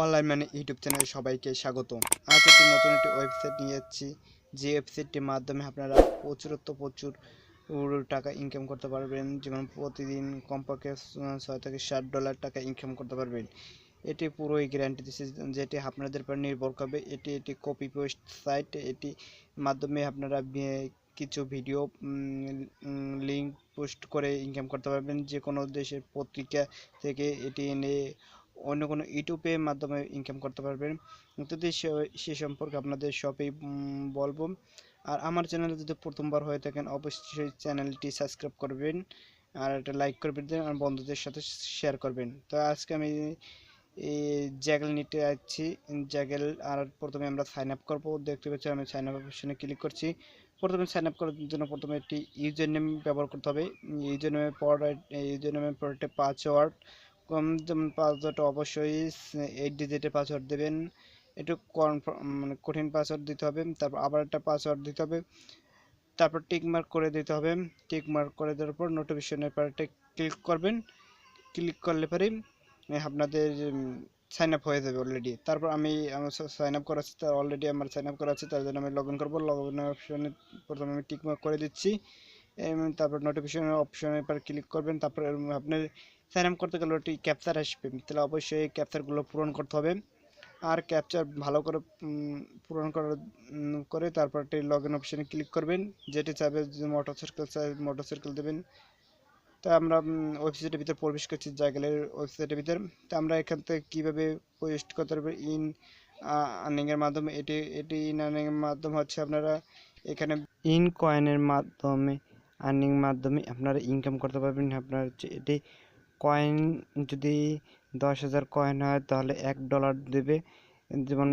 Online মানে YouTube চ্যানেলে সবাইকে স্বাগত। আজ একটি নতুন একটি ওয়েবসাইট নিয়ে যাচ্ছি, যে ওয়েবসাইটটির মাধ্যমে আপনারা প্রচুর টাকা ইনকাম করতে পারবেন। যেমন প্রতিদিন কমপক্ষে $6 থেকে $7 টাকা ইনকাম করতে পারবেন। এটি পুরোই গ্যারান্টি দিচ্ছে, যেটি আপনাদের উপর নির্ভর করবে। এটি কপি পেস্ট সাইট। এটি মাধ্যমে আপনারা কিছু ভিডিও লিঙ্ক পোস্ট করে ইনকাম করতে পারবেন। যে কোনো দেশের পত্রিকা থেকে এটি এনে অন্য কোনো ইউটিউবের মাধ্যমে ইনকাম করতে পারবেন। যদি সে সম্পর্কে আপনাদের সবই বলবো। আর আমার চ্যানেলে যদি প্রথমবার হয়ে থাকেন, অবশ্যই চ্যানেলটি সাবস্ক্রাইব করবেন আর একটা লাইক করবেন আর বন্ধুদের সাথে শেয়ার করবেন। তো আজকে আমি জ্যাগেল নিতে যাচ্ছি। জ্যাগেল আর প্রথমে আমরা সাইন আপ করবো। দেখতে পাচ্ছি আমি সাইন আপ অপশনে ক্লিক করছি। প্রথমে সাইন আপ করার জন্য প্রথমে একটি ইউজার নেম ব্যবহার করতে হবে। ইউজার নেমের পর একটা পাসওয়ার্ড, যেমন পাসওয়ার্ডটা অবশ্যই 8 ডিজিটের পাসওয়ার্ড দেবেন। একটু মানে কঠিন পাসওয়ার্ড দিতে হবে। তারপর আবার একটা পাসওয়ার্ড দিতে হবে। তারপর টিক মার্ক করে দিতে হবে। টিক মার্ক করে দেওয়ার পর নোটিফিকেশনের পার্টে ক্লিক করবেন। ক্লিক করলে পরে আপনাদের সাইন আপ হয়ে যাবে অলরেডি। তারপর আমি আমার সাইন আপ করা আছে, অলরেডি আমার সাইন আপ করা আছে, তার জন্য আমি লগ ইন করবো। লগ ইন অপশনে প্রথমে আমি টিক মার্ক করে দিচ্ছি। তারপর নোটিফিকেশন অপশনের পর ক্লিক করবেন। তারপর আপনার সাইন আপ করতে গেলে একটি ক্যাপচার আসবে, তাহলে অবশ্যই ক্যাপচারগুলো পূরণ করতে হবে। আর ক্যাপচার ভালো করে পূরণ করে তারপর একটি লগ ইন অপশনে ক্লিক করবেন। যেটি চাইবে যে মোটরসাইকেল দেবেন। তো আমরা ওয়েবসাইটের ভিতরে প্রবেশ করছি, জায়গালের ওয়েবসাইটের ভিতরে। তো আমরা এখান থেকে কীভাবে পোস্ট করতে পারবো আর্নিংয়ের মাধ্যমে। এটি ইন আর্নিংয়ের মাধ্যম হচ্ছে আপনারা এখানে ইন কয়েনের মাধ্যমে মাধ্যমে আপনারা ইনকাম করতে পারবেন। আপনার হচ্ছে এটি কয়েন যদি 10,000 কয়েন হয় তাহলে $1 দেবে। যেমন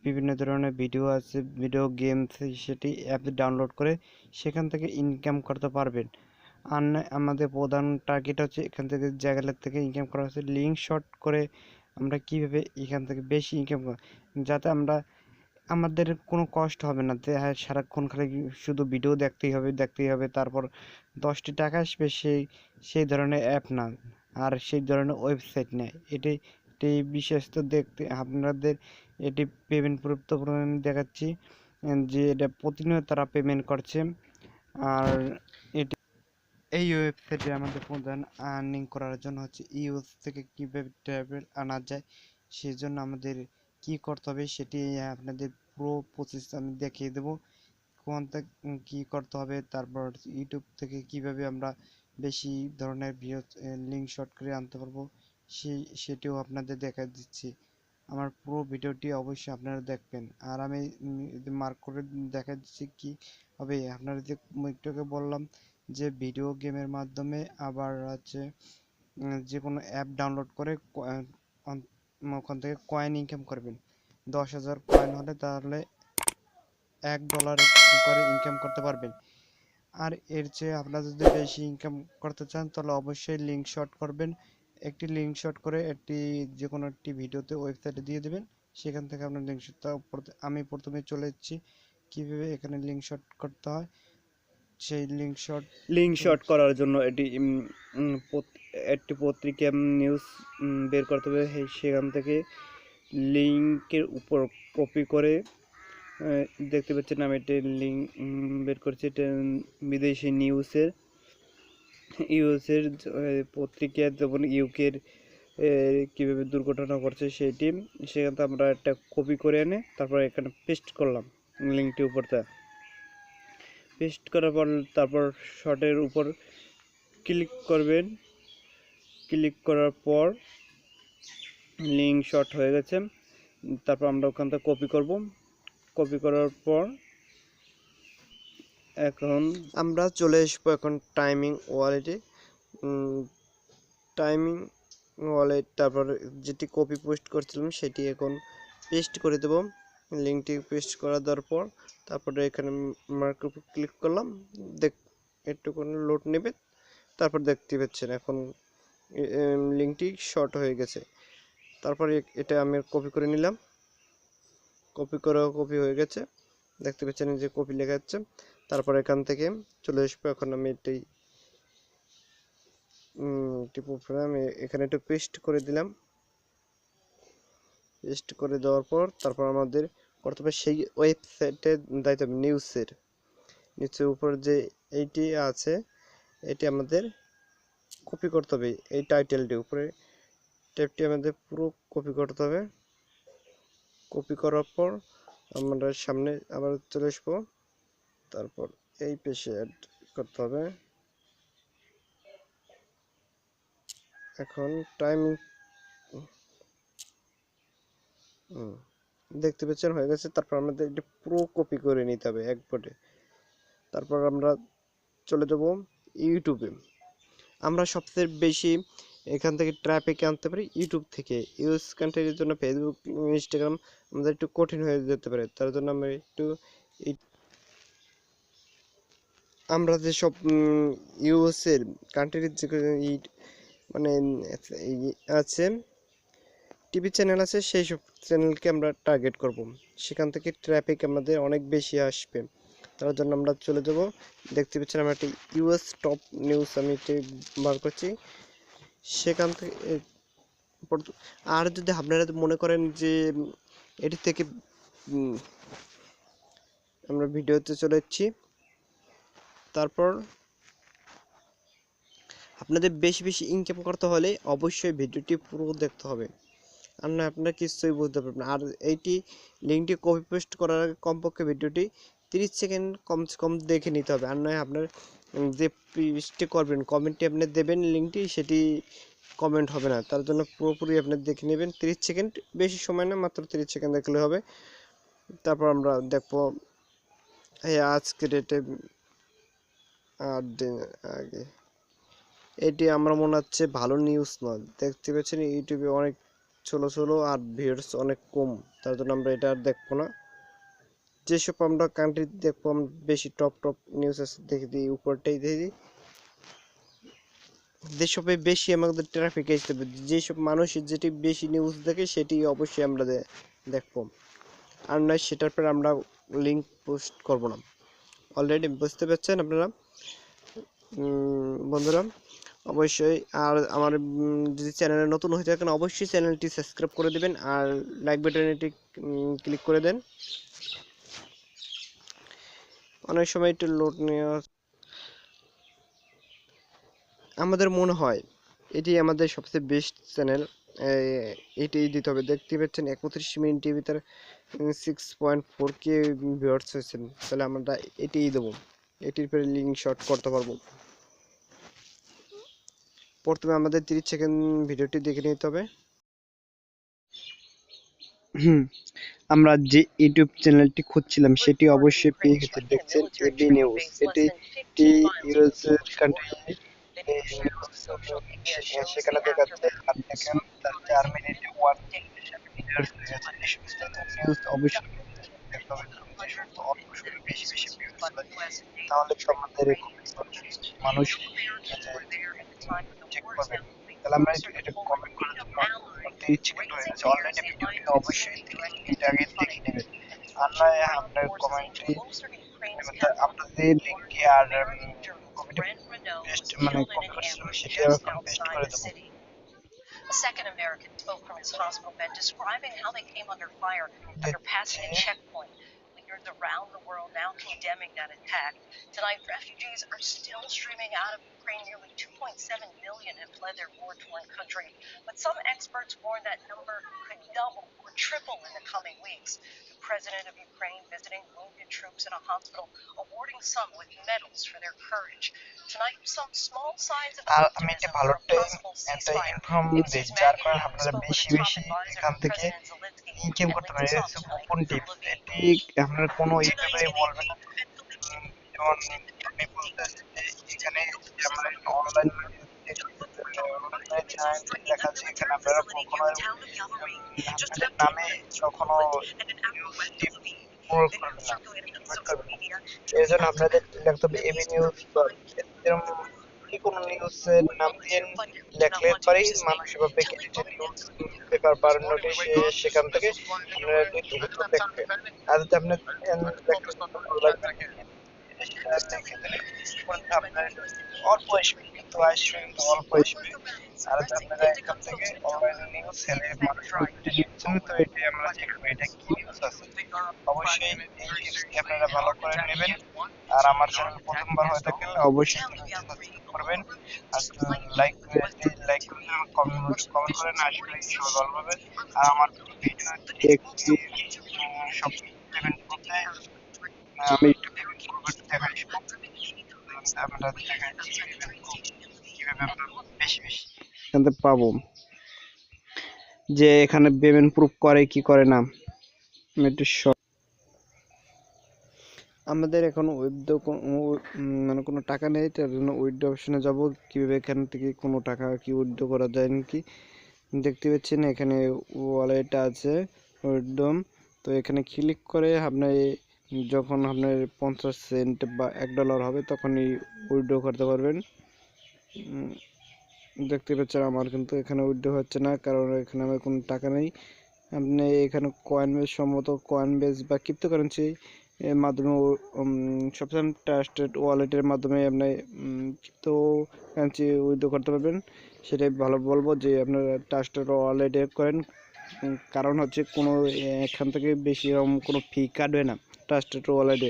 বিভিন্ন ধরনের ভিডিও আছে, ভিডিও গেমস, সেটি অ্যাপ ডাউনলোড করে সেখান থেকে ইনকাম করতে পারবেন। আর আমাদের প্রধান টার্গেট হচ্ছে এখান থেকে জায়গার থেকে ইনকাম করা হচ্ছে লিঙ্ক শর্ট করে আমরা কিভাবে এখান থেকে বেশি ইনকাম করি, যাতে আমাদের কোনো কষ্ট হবে না। হ্যাঁ, সারাক্ষণ খালি শুধু ভিডিও দেখতেই হবে তারপর 10টি টাকা আসবে, সেই ধরনের অ্যাপ না, আর সেই ধরনের ওয়েবসাইট নেই। এটি বিশেষত দেখতে আপনাদের এটি পেমেন্ট প্রুফ তো আমি দেখাচ্ছি যে এটা প্রতিনিয়ত তারা পেমেন্ট করছে। আর এই ওয়েবসাইটে আমাদের প্রধান আর্নিং করার জন্য হচ্ছে ইউএস থেকে কীভাবে ট্যাবেল আনা যায়, সেই জন্য আমাদের কি করতে হবে সেটি আপনাদের পুরো প্রসেস আমি দেখিয়ে দেবো। কোন থেকে কী করতে হবে, তারপর ইউটিউব থেকে কিভাবে আমরা বেশি ধরনের ভিডিও লিঙ্ক শর্ট করে আনতে পারবো, সেটিও আপনাদের দেখা দিচ্ছি। আমার পুরো ভিডিওটি অবশ্যই আপনারা দেখবেন। আর আমি মার্ক করে দেখা দিচ্ছি কি হবে। আপনারা যে একটু আগে বললাম যে ভিডিও গেমের মাধ্যমে আবার হচ্ছে যে কোনো অ্যাপ ডাউনলোড করে ওখান থেকে কয়েন ইনকাম করবেন। 10,000 কয়েন হলে তাহলে $1 করে ইনকাম করতে পারবেন। আর এর চেয়ে আপনারা যদি বেশি ইনকাম করতে চান তাহলে অবশ্যই লিঙ্ক শর্ট করবেন। একটি লিঙ্ক শর্ট করে যে কোনো একটি ভিডিওতে ওয়েবসাইটে দিয়ে দেবেন, সেখান থেকে আপনার লিঙ্ক শর্টটা আমি প্রথমে চলে যাচ্ছি কীভাবে এখানে লিঙ্ক শর্ট করতে হয়। সেই লিঙ্ক শর্ট করার জন্য একটি পত্রিকা নিউজ বের করতে হবে। সেখান থেকে লিঙ্কের উপর কপি করে দেখতে পাচ্ছেন আমি একটা লিঙ্ক বের করছি। এটা বিদেশি ইউএসের পত্রিকা, যেমন ইউকের কীভাবে দুর্ঘটনা ঘটছে সেখান থেকে আমরা একটা কপি করে এনে তারপর এখানে পেস্ট করলাম লিঙ্কটি উপরটা। পেস্ট করার পর তারপর শর্টের উপর ক্লিক করবেন। ক্লিক করার পর লিঙ্ক শর্ট হয়ে গেছে। তারপর আমরা ওখান থেকে কপি করব। কপি করার পর এখন আমরা চলে আসবো এখন টাইমিং ওয়ালেটে। টাইমিং ওয়ালেট, তারপর যেটি কপি পেস্ট করছিলাম সেটি এখন পেস্ট করে দেব। লিঙ্কটি পেস্ট করা দেওয়ার পর তারপরে এখানে মার্কের উপর ক্লিক করলাম। একটুখানি লোড নেবে, তারপর দেখতে পাচ্ছেন এখন লিঙ্কটি শর্ট হয়ে গেছে। তারপরে এটা আমি কপি করে নিলাম। কপি হয়ে গেছে, দেখতে পাচ্ছেন যে কপি লেখা যাচ্ছে। তারপর এখান থেকে চলে আসবো। এখন আমি আমি এখানে একটু পেস্ট করে দিলাম। পেস্ট করে দেওয়ার পর তারপর আমাদের করতে হবে সেই ওয়েবসাইটে যাইতে হবে। নিউজের উপর যে এইটি আছে এটি আমাদের কপি করতে হবে। এই টাইটেলটি উপরে ট্যাবটি আমাদের পুরো কপি করতে হবে। কপি করার পর আমরা সামনে আবার চলে আসবো, তারপর এই পেজে অ্যাড করতে হবে। এখন টাইম দেখতে পাচ্ছেন হয়ে গেছে। তারপর আমাদের এটা পুরো কপি করে নিতে হবে একবারে। তারপর আমরা চলে যাব ইউটিউবে। আমরা সবচেয়ে বেশি এখান থেকে ট্রাফিক আনতে পারি ইউটিউব থেকে। ইউজ কন্টেন্টের জন্য ফেসবুক, ইনস্টাগ্রাম আমাদের একটু কঠিন হয়ে যেতে পারে। তার জন্য আমরা একটু আমরা যেসব ইউএসের কান্ট্রির যে মানে আছে টিভি চ্যানেল আছে, সেই সব চ্যানেলকে আমরা টার্গেট করব। সেখান থেকে ট্রাফিক আমাদের অনেক বেশি আসবে। তার জন্য আমরা চলে যাব, দেখতে পাচ্ছেন আমরা একটা ইউএস টপ নিউজ আমি এটি বার করছি সেখান থেকে। আর যদি আপনারা মনে করেন যে এটি থেকে আমরা ভিডিওতে চলে যাচ্ছি, তারপর আপনাদের বেশি বেশি ইনকাম করতে হলে অবশ্যই ভিডিওটি পুরো দেখতে হবে, আর না আপনারা কিছুই বুঝতে পারবেন না। আর এইটি লিঙ্কটি কপি পেস্ট করার আগে কমপক্ষে ভিডিওটি 30 সেকেন্ড কমসে কম দেখে নিতে হবে। আর নয় আপনার যে পেস্টটি করবেন, কমেন্টটি আপনি দেবেন লিঙ্কটি, সেটি কমেন্ট হবে না। তার জন্য পুরোপুরি আপনি দেখে নেবেন 30 সেকেন্ড, বেশি সময় না, মাত্র 30 সেকেন্ড দেখলে হবে। তারপর আমরা দেখবো এই আজকে ডেটে 8 দিন আগে এটি আমরা মনে হচ্ছে ভালো নিউজ নয়। দেখতে পাচ্ছেন ইউটিউবে অনেক ছোলো আর ভিউয়ার্স অনেক কম, তার জন্য আমরা এটা আর দেখবো না। যেসব আমরা কান্ট্রি দেখবো আমরা বেশি টপ নিউজ আছে দেখে দিই, উপরটাই দেখে দিই। যেসবে বেশি আমাদের ট্রাফিক আসতে হবে, যেসব মানুষের যেটি বেশি নিউজ দেখে সেটি অবশ্যই আমরা দেখবো। আর নয় সেটার পর আমরা লিঙ্ক পোস্ট করব না। অলরেডি বুঝতে পারছেন আপনারা বন্ধুরা। অবশ্যই আর আমার যদি চ্যানেলে নতুন হয়ে থাকেন অবশ্যই চ্যানেলটি সাবস্ক্রাইব করে দিবেন আর লাইক বাটনটি ক্লিক করে দেন। অনেক সময় একটু লোড নেওয়া, আমাদের মনে হয় এটি আমাদের সবচেয়ে বেস্ট চ্যানেল, এটাই দিতে হবে। দেখতে পাচ্ছেন 31 মিনিটের ভিতরে 6.4K ভিউয়ার্স হয়েছেন, তাহলে আমরা এটিই দেবো, এটির পরে লিঙ্ক শর্ট করতে পারবো। প্রথমে আমাদের 30 সেকেন্ড ভিডিওটি দেখে নিতে হবে। আমরা যে ইউটিউব চ্যানেলটি খুঁজছিলাম সেটি অবশ্যই পেয়ে গেছে। দেখছেন এবি নিউজ, এটি ইউএসএর কান্ট্রি সেখানে দেখাচ্ছে। আর দেখেন তার 4 মিনিটে 1 মিলিয়ন নিউজ অবশ্যই দেখতে হবে। যে সমস্ত অল্প সময়ে বেশি বেশি ভিউজ হয় তাহলে তো আমাদের মানুষ চেক করবে। তাহলে আমরা এটা কমেন্ট করার জন্য 30 সেকেন্ড হয়ে গেছে অলরেডি। ভিডিওটি অবশ্যই 30 মিনিট আগে দেখে নেবেন। আর নয় আপনার কমেন্টটি আপনাদের লিঙ্কে আর কপিটা পেস্ট মানে কপি করছিলাম সেটি এখন পেস্ট করে দেবো। A second American spoke from his hospital bed describing how they came under fire after passing a checkpoint. Leaders around the world now condemning that attack. Tonight, refugees are still streaming out of Ukraine. Nearly 2.7 million have fled their war-torn country. But some experts warn that number could double or triple in the coming weeks. The president of Ukraine visiting wounded troops in a hospital, awarding some with medals for their courage. Tonight, some small signs of optimism for a possible ceasefire. দিই, যার কারণে আপনারা বেশি বেশি এখান থেকে income করতে পারেন। এটা হচ্ছে গোপন টিপস, এটি আপনার কোনো ইউটিউবারই বলবে না। যেমন আমি বলতেছি যে এখানে আমরা অনলাইন দেখা যাচ্ছে এখানে আপনারা কখনো আপনাদের নামে কখনো নিউজ টিপ প্রয়োগ করবেন না, এই জন্য আপনাদের লিখতে হবে এবি নিউজ বা এরকম কোনো নিউজের নাম দিয়ে লেখলে পরেই মানুষ ভাববে কি যে নিউজ পেপার বা নোটিশ সেখান থেকে আপনারা দ্রুত দেখবে। আর যদি আপনার অল্প আসবে, কিন্তু আসবে, কিন্তু অল্প আসবে। আর হচ্ছে আপনারা এখান থেকে অনলাইনে নিউজ ছেলে মানুষ নিচ্ছেন, তো এটাই আমরা দেখবো এটা কি নিউজ আছে। অবশ্যই এই টিপসটি আপনারা ভালো করে নেবেন। আর আমার চ্যানেল প্রথমবার হয়ে থাকলে অবশ্যই চ্যানেলটি সাবস্ক্রাইব করবেন, আর লাইক করে কমেন্ট করেন, আসলে সবাই ভালো পাবেন। আর আমার ভিডিও একটি সব পেমেন্ট করতে আমি একটু পেমেন্ট করবো, একটু দেখাই আপনারা দেখাই কিভাবে আমরা বেশি বেশি এখান থেকে পাবো, যে এখানে পেমেন্ট প্রুফ করে কি করে না। আমি একটু আমাদের এখন উইথড্র মানে কোনো টাকা নেই, তার জন্য উইথড্র অপশনে যাব। কীভাবে এখান থেকে কোনো টাকা কি উইথড্র করা যায় নাকি দেখতে পাচ্ছেন, এখানে ওয়ালেট আছে উইথড্র। তো এখানে ক্লিক করে আপনার যখন আপনার 50 সেন্ট বা $1 হবে তখনই উইথড্র করতে পারবেন। দেখতে পাচ্ছেন আমার কিন্তু এখানে উইথড্র হচ্ছে না, কারণ এখানে আমার কোনো টাকা নেই। আপনি এখানে কয়েনবেস সম্ভবত কয়েনবেস বা ক্রিপ্টোকারেন্সি এর মাধ্যমে সবসময় ট্রাস্টেড ওয়ালেটের মাধ্যমে আপনি ক্রিপ্টোকারেন্সি উইথড্র করতে পারবেন। সেটাই ভালো বলবো যে আপনারা ট্রাস্টেড ওয়ালেটে করেন, কারণ হচ্ছে কোনো এখান থেকে বেশি কোনো ফি কাটবে না ট্রাস্টেড ওয়ালেটে।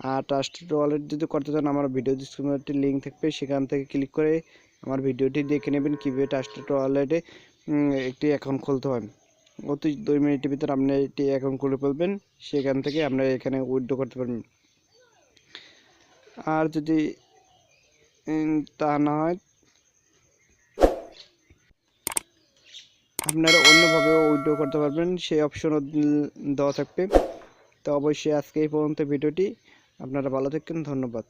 আর ট্রাস্টেড ওয়ালেট যদি করতে চান আমার ভিডিও ডিসক্রিপশনে একটি লিঙ্ক থাকবে, সেখান থেকে ক্লিক করে আমার ভিডিওটি দেখে নেবেন কীভাবে ট্রাস্টেড ওয়ালেটে একটি অ্যাকাউন্ট খুলতে হয়। অতি 2 মিনিটের ভিতর আপনি এটি অ্যাকাউন্ট খুলে ফেলবেন, সেখান থেকে আপনারা এখানে উইথড্র করতে পারবেন। আর যদি তা না হয় আপনারা অন্যভাবেও উইথড্র করতে পারবেন, সেই অপশনও দেওয়া থাকবে। তো অবশ্যই আজকে এই পর্যন্ত ভিডিওটি, আপনারা ভালো থাকবেন, ধন্যবাদ।